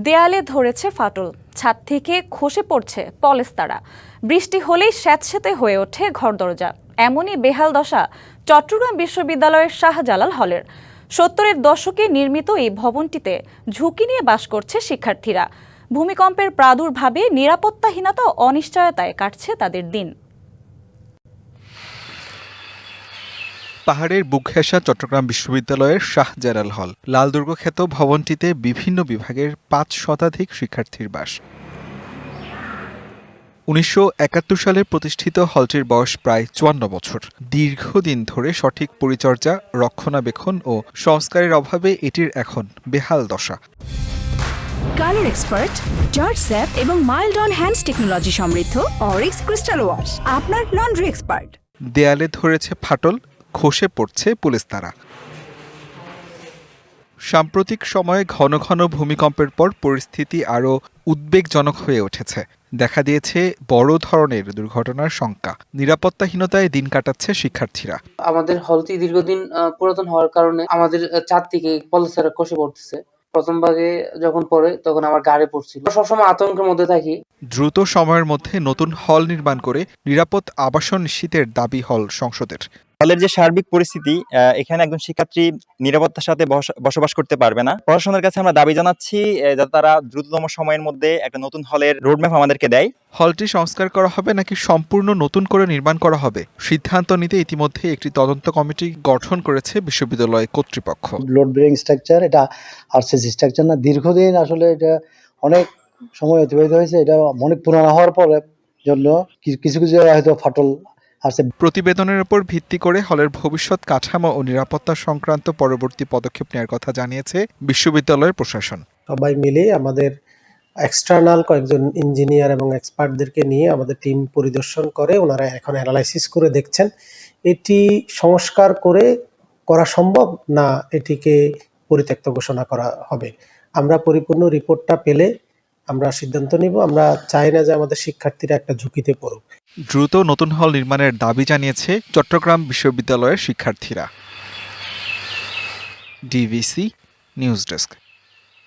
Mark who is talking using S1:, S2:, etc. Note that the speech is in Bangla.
S1: দেয়ালে ধরেছে ফাটল, ছাদ থেকে খসে পড়ছে পলেস্তারা, বৃষ্টি হলেই স্যাঁতসেঁতে হয়ে ওঠে ঘরদরজা। এমনই বেহাল দশা চট্টগ্রাম বিশ্ববিদ্যালয়ের শাহজালাল হলের। 70-এর দশকে নির্মিত এই ভবনটিতে ঝুঁকি নিয়ে বাস করছে শিক্ষার্থীরা। ভূমিকম্পের প্রাদুর্ভাবে নিরাপত্তাহীনতা ও অনিশ্চয়তায় কাটছে তাদের দিন।
S2: পাহাড়ের বুক ঘেঁষা চট্টগ্রাম বিশ্ববিদ্যালয়ের শাহজালাল হল। লালদুর্গ খ্যাত ভবনটিতে বিভিন্ন বিভাগের 5 শতাধিক শিক্ষার্থীর বাস। 1971 সালে প্রতিষ্ঠিত হলটির বয়স প্রায় 54 বছর। দীর্ঘদিন ধরে সঠিক পরিচর্যা, রক্ষণাবেক্ষণ ও সংস্কারের অভাবে এটির এখন বেহাল দশা।
S3: কালার এক্সপার্ট, জর্জ স্যাপ এবং মাইল্ড অন হ্যান্ডস টেকনোলজি সমৃদ্ধ অরিক্স ক্রিস্টাল ওয়াশ আপনার লন্ড্রি এক্সপার্ট।
S2: দেয়ালে ধরেছে ফাটল, খসে পড়ছে পলেস্তারা। সাম্প্রতিক সময়ে ঘন ঘন ভূমিকম্পের পর পরিস্থিতি আরও উদ্বেগজনক হয়ে উঠেছে। দেখা দিয়েছে বড় ধরনের দুর্ঘটনার শঙ্কা। নিরাপত্তাহীনতায় দিন কাটাচ্ছে শিক্ষার্থীরা।
S4: আমাদের হলটি দীর্ঘদিন পুরাতন হওয়ার কারণে আমাদের ছাদ থেকে পলেস্তারা খসে পড়তেছে। প্রথম ভাগে যখন পড়ে তখন আমার গাড়ি পড়ছিল। সবসময় আতঙ্কের মধ্যে থাকি।
S2: দ্রুত সময়ের মধ্যে নতুন হল নির্মাণ করে নিরাপদ আবাসন নিশ্চিতের দাবি হল সংসদের।
S5: হলের যে সার্বিক পরিস্থিতি, এখানে একজন শিক্ষার্থী নিরাপত্তার সাথে বসবাস করতে পারবে না। প্রশাসনের কাছে আমরা দাবি জানাচ্ছি যাতে তারা দ্রুততম সময়ের মধ্যে একটা নতুন হলের রোডম্যাপ আমাদেরকে দেয়।
S2: হলটি সংস্কার করা হবে নাকি সম্পূর্ণ নতুন করে নির্মাণ করা হবে, সিদ্ধান্ত নিতে ইতিমধ্যে একটি তদন্ত কমিটি গঠন করেছে বিশ্ববিদ্যালয় কর্তৃপক্ষ।
S6: লোড বেয়ারিং স্ট্রাকচার, এটা আরসিসি স্ট্রাকচার না। দীর্ঘদিন আসলে এটা অনেক সময় অতিবাহিত হয়েছে। এটা অনেক পুরানো হওয়ার পরে জন্য কিছু কিছু হয়তো ফাটল।
S2: প্রতিবেদনের উপর ভিত্তি করে হলের ভবিষ্যৎ কাঠামো ও নিরাপত্তা সংক্রান্ত পরবর্তী পদক্ষেপ নেওয়ার কথা জানিয়েছে বিশ্ববিদ্যালয়ের প্রশাসন।
S7: সবাই মিলে আমাদের এক্সটার্নাল কয়েকজন ইঞ্জিনিয়ার এবং এক্সপার্টদেরকে নিয়ে আমাদের টিম পরিদর্শন করে, ওনারা এখন অ্যানালাইসিস করে দেখছেন এটি সংস্কার করা সম্ভব না এটিকে পরিত্যক্ত ঘোষণা করা হবে। আমরা পরিপূর্ণ রিপোর্টটা পেলে আমরা সিদ্ধান্ত নিব। আমরা চাই না যে আমাদের শিক্ষার্থীরা একটা ঝুঁকিতে পড়ুক।
S2: দ্রুত নতুন হল নির্মাণের দাবি জানিয়েছে চট্টগ্রাম বিশ্ববিদ্যালয়ের শিক্ষার্থীরা। DVC news desk.